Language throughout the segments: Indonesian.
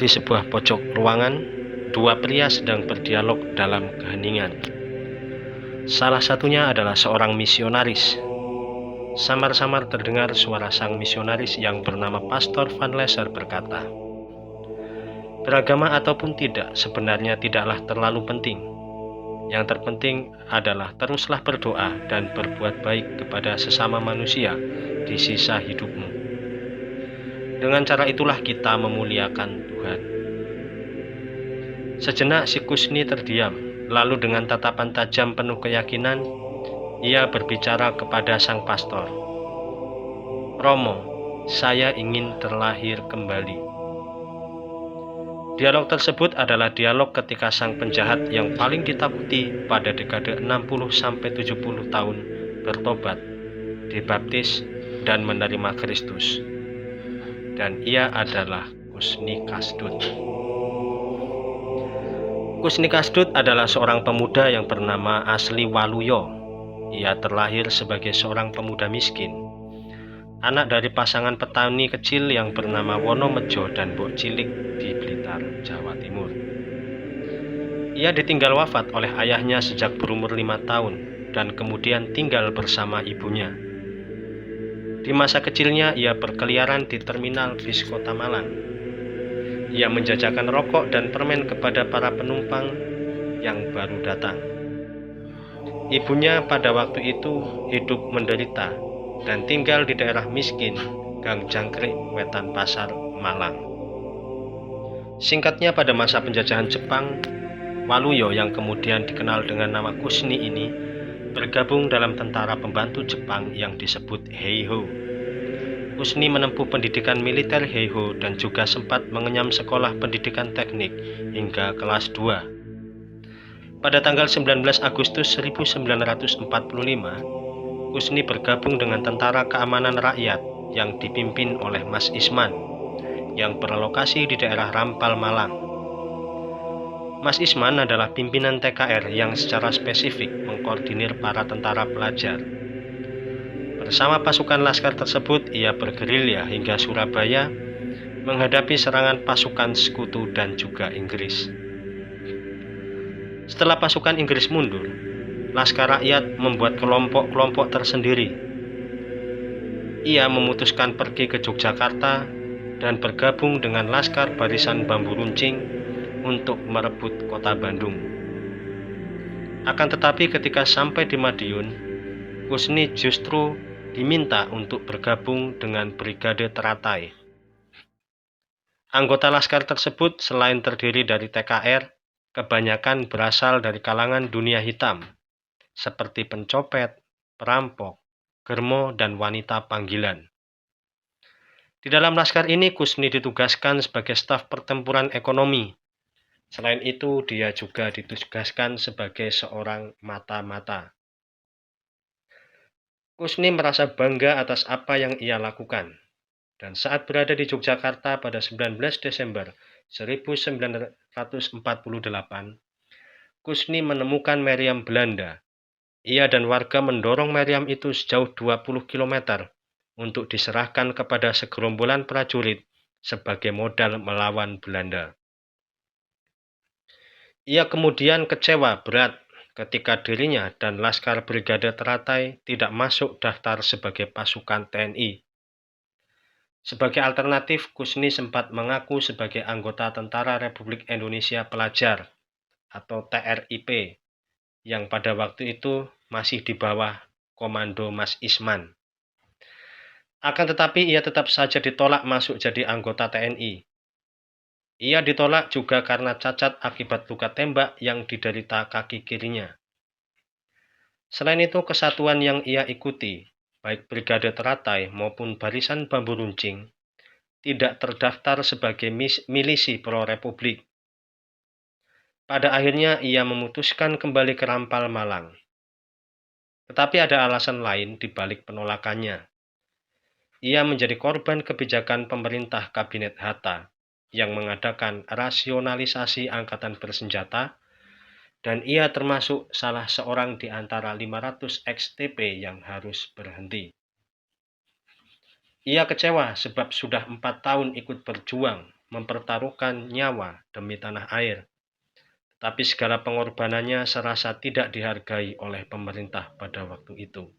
Di sebuah pojok ruangan, dua pria sedang berdialog dalam keheningan. Salah satunya adalah seorang misionaris. Samar-samar terdengar suara sang misionaris yang bernama Pastor Van Lesser berkata, "Beragama ataupun tidak sebenarnya tidaklah terlalu penting. Yang terpenting adalah teruslah berdoa dan berbuat baik kepada sesama manusia di sisa hidupmu. Dengan cara itulah kita memuliakan Tuhan." Sejenak si Kusni terdiam, lalu dengan tatapan tajam penuh keyakinan, ia berbicara kepada sang pastor. "Romo, saya ingin terlahir kembali." Dialog tersebut adalah dialog ketika sang penjahat yang paling ditakuti pada dekade 60-70 tahun bertobat, dibaptis, dan menerima Kristus. Dan ia adalah Kusni Kasdut. Kusni Kasdut adalah seorang pemuda yang bernama asli Waluyo. Ia terlahir sebagai seorang pemuda miskin, anak dari pasangan petani kecil yang bernama Wonomejo dan Mbok Cilik di Blitar, Jawa Timur. Ia ditinggal wafat oleh ayahnya sejak berumur 5 tahun dan kemudian tinggal bersama ibunya. Di masa kecilnya ia berkeliaran di terminal bis Kota Malang. Ia menjajakan rokok dan permen kepada para penumpang yang baru datang. Ibunya pada waktu itu hidup menderita dan tinggal di daerah miskin, Gang Jangkrik, Wetan Pasar, Malang. Singkatnya, pada masa penjajahan Jepang, Waluyo yang kemudian dikenal dengan nama Kusni ini bergabung dalam tentara pembantu Jepang yang disebut Heiho. Kusni menempuh pendidikan militer Heiho dan juga sempat mengenyam sekolah pendidikan teknik hingga kelas 2. Pada tanggal 19 Agustus 1945, Kusni bergabung dengan Tentara Keamanan Rakyat yang dipimpin oleh Mas Isman, yang berlokasi di daerah Rampal, Malang. Mas Isman adalah pimpinan TKR yang secara spesifik mengkoordinir para tentara pelajar. Bersama pasukan laskar tersebut, ia bergerilya hingga Surabaya menghadapi serangan pasukan sekutu dan juga Inggris. Setelah pasukan Inggris mundur, Laskar Rakyat membuat kelompok-kelompok tersendiri. Ia memutuskan pergi ke Yogyakarta dan bergabung dengan Laskar Barisan Bambu Runcing untuk merebut kota Bandung. Akan tetapi ketika sampai di Madiun, Kusni justru diminta untuk bergabung dengan Brigade Teratai. Anggota laskar tersebut selain terdiri dari TKR, kebanyakan berasal dari kalangan dunia hitam, seperti pencopet, perampok, germo, dan wanita panggilan. Di dalam laskar ini, Kusni ditugaskan sebagai staf pertempuran ekonomi. Selain itu, dia juga ditugaskan sebagai seorang mata-mata. Kusni merasa bangga atas apa yang ia lakukan. Dan saat berada di Yogyakarta pada 19 Desember 1948, Kusni menemukan meriam Belanda. Ia dan warga mendorong meriam itu sejauh 20 km untuk diserahkan kepada segerombolan prajurit sebagai modal melawan Belanda. Ia kemudian kecewa berat ketika dirinya dan Laskar Brigade Teratai tidak masuk daftar sebagai pasukan TNI. Sebagai alternatif, Kusni sempat mengaku sebagai anggota Tentara Republik Indonesia Pelajar atau TRIP yang pada waktu itu masih di bawah komando Mas Isman. Akan tetapi ia tetap saja ditolak masuk jadi anggota TNI. Ia ditolak juga karena cacat akibat luka tembak yang diderita kaki kirinya. Selain itu, kesatuan yang ia ikuti, baik Brigade Teratai maupun Barisan Bambu Runcing, tidak terdaftar sebagai milisi pro-republik. Pada akhirnya ia memutuskan kembali ke Rampal, Malang. Tetapi ada alasan lain di balik penolakannya. Ia menjadi korban kebijakan pemerintah Kabinet Hatta yang mengadakan rasionalisasi angkatan bersenjata, dan ia termasuk salah seorang di antara 500 ex-TP yang harus berhenti. Ia kecewa sebab sudah 4 tahun ikut berjuang mempertaruhkan nyawa demi tanah air, tapi segala pengorbanannya serasa tidak dihargai oleh pemerintah pada waktu itu.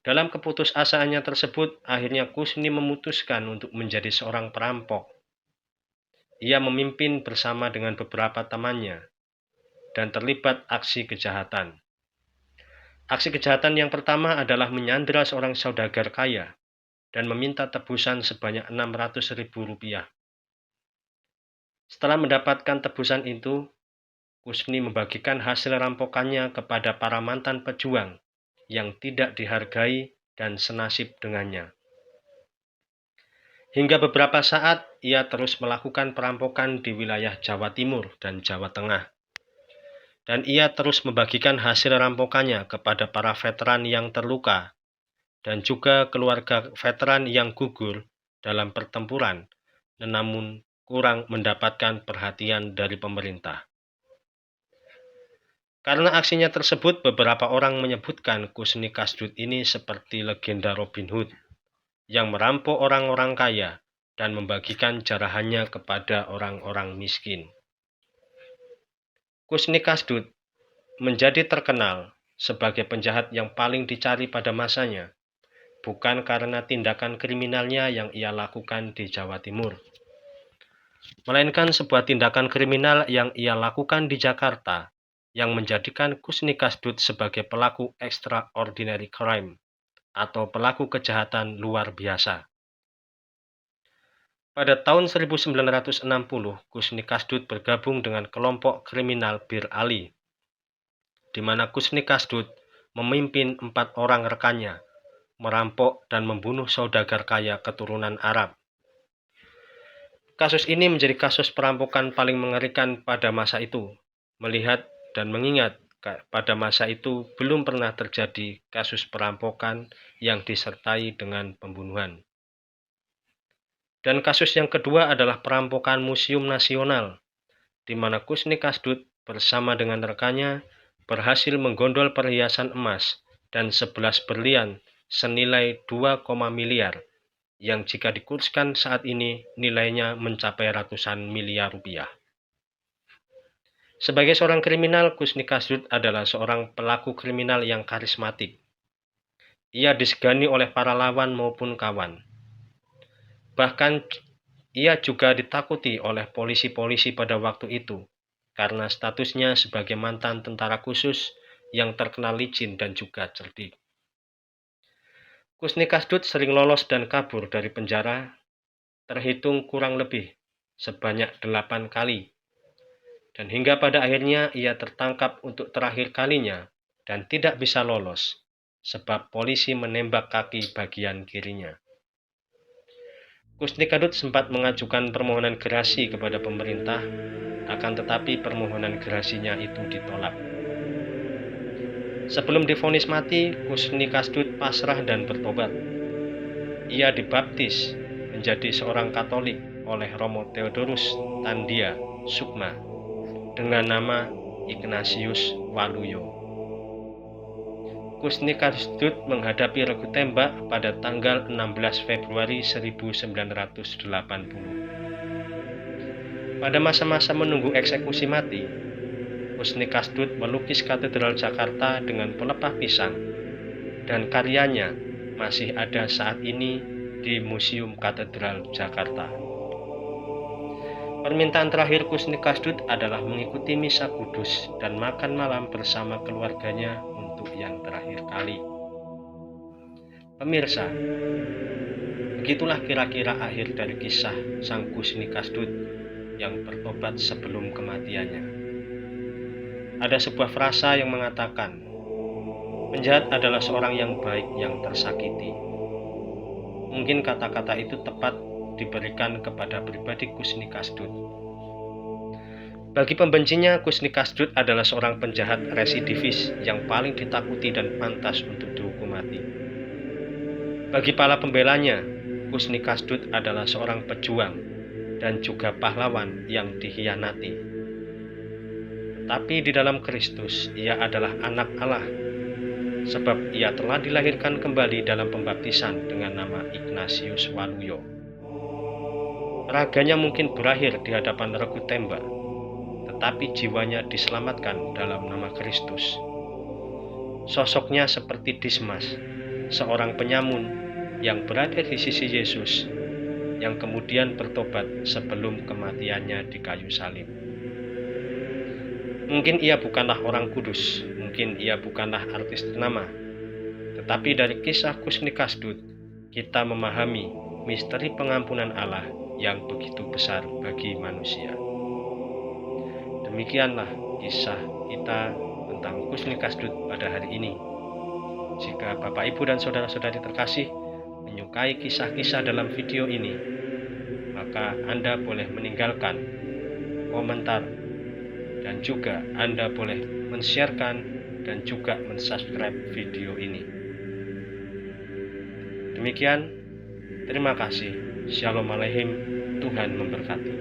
Dalam keputusasaannya tersebut, akhirnya Kusni memutuskan untuk menjadi seorang perampok. Ia memimpin bersama dengan beberapa temannya dan terlibat aksi kejahatan. Aksi kejahatan yang pertama adalah menyandera seorang saudagar kaya dan meminta tebusan sebanyak Rp600.000. Setelah mendapatkan tebusan itu, Kusni membagikan hasil rampokannya kepada para mantan pejuang yang tidak dihargai dan senasib dengannya. Hingga beberapa saat, ia terus melakukan perampokan di wilayah Jawa Timur dan Jawa Tengah. Dan ia terus membagikan hasil rampokannya kepada para veteran yang terluka dan juga keluarga veteran yang gugur dalam pertempuran, namun kurang mendapatkan perhatian dari pemerintah. Karena aksinya tersebut, beberapa orang menyebutkan Kusni Kasdut ini seperti legenda Robin Hood yang merampok orang-orang kaya dan membagikan jarahannya kepada orang-orang miskin. Kusni Kasdut menjadi terkenal sebagai penjahat yang paling dicari pada masanya, bukan karena tindakan kriminalnya yang ia lakukan di Jawa Timur, melainkan sebuah tindakan kriminal yang ia lakukan di Jakarta yang menjadikan Kusni Kasdut sebagai pelaku extraordinary crime atau pelaku kejahatan luar biasa. Pada tahun 1960, Kusni Kasdut bergabung dengan kelompok kriminal Bir Ali, di mana Kusni Kasdut memimpin 4 orang rekannya merampok dan membunuh saudagar kaya keturunan Arab. Kasus ini menjadi kasus perampokan paling mengerikan pada masa itu, melihat dan mengingat pada masa itu belum pernah terjadi kasus perampokan yang disertai dengan pembunuhan. Dan kasus yang kedua adalah perampokan Museum Nasional, di mana Kusni Kasdut bersama dengan rekannya berhasil menggondol perhiasan emas dan 11 berlian senilai 2, miliar, yang jika dikurskan saat ini nilainya mencapai ratusan miliar rupiah. Sebagai seorang kriminal, Kusni Kasdut adalah seorang pelaku kriminal yang karismatik. Ia disegani oleh para lawan maupun kawan. Bahkan ia juga ditakuti oleh polisi-polisi pada waktu itu karena statusnya sebagai mantan tentara khusus yang terkenal licin dan juga cerdik. Kusni Kasdut sering lolos dan kabur dari penjara, terhitung kurang lebih sebanyak 8 kali. Dan hingga pada akhirnya ia tertangkap untuk terakhir kalinya dan tidak bisa lolos, sebab polisi menembak kaki bagian kirinya. Kusni Kasdut sempat mengajukan permohonan gerasi kepada pemerintah, akan tetapi permohonan gerasinya itu ditolak. Sebelum divonis mati, Kusni Kasdut pasrah dan bertobat. Ia dibaptis menjadi seorang Katolik oleh Romo Theodorus Tandia Sukma dengan nama Ignatius Waluyo. Kusni Kasdut menghadapi regu tembak pada tanggal 16 Februari 1980. Pada masa-masa menunggu eksekusi mati, Kusni Kasdut melukis Katedral Jakarta dengan pelepah pisang, dan karyanya masih ada saat ini di Museum Katedral Jakarta. Permintaan terakhir Kusni Kasdut adalah mengikuti misa kudus dan makan malam bersama keluarganya untuk yang terakhir kali. Pemirsa, begitulah kira-kira akhir dari kisah sang Kusni Kasdut yang bertobat sebelum kematiannya. Ada sebuah frasa yang mengatakan, penjahat adalah seorang yang baik yang tersakiti. Mungkin kata-kata itu tepat diberikan kepada pribadi Kusni Kasdut. Bagi pembencinya, Kusni Kasdut adalah seorang penjahat residivis yang paling ditakuti dan pantas untuk dihukum mati. Bagi para pembelanya, Kusni Kasdut adalah seorang pejuang dan juga pahlawan yang dikhianati. Tetapi di dalam Kristus, ia adalah anak Allah, sebab ia telah dilahirkan kembali dalam pembaptisan dengan nama Ignatius Waluyo. Raganya mungkin berakhir di hadapan regu tembak, tetapi jiwanya diselamatkan dalam nama Kristus. Sosoknya seperti Dismas, seorang penyamun yang berada di sisi Yesus, yang kemudian bertobat sebelum kematiannya di kayu salib. Mungkin ia bukanlah orang kudus, mungkin ia bukanlah artis ternama, tetapi dari kisah Kusni Kasdut, kita memahami misteri pengampunan Allah yang begitu besar bagi manusia. Demikianlah kisah kita tentang Kusni Kasdut pada hari ini. Jika Bapak, Ibu, dan saudara-saudari terkasih menyukai kisah-kisah dalam video ini, maka Anda boleh meninggalkan komentar dan juga Anda boleh men-sharekan dan juga men-subscribe video ini. Demikian, terima kasih. Shalom Aleichem, Tuhan memberkati.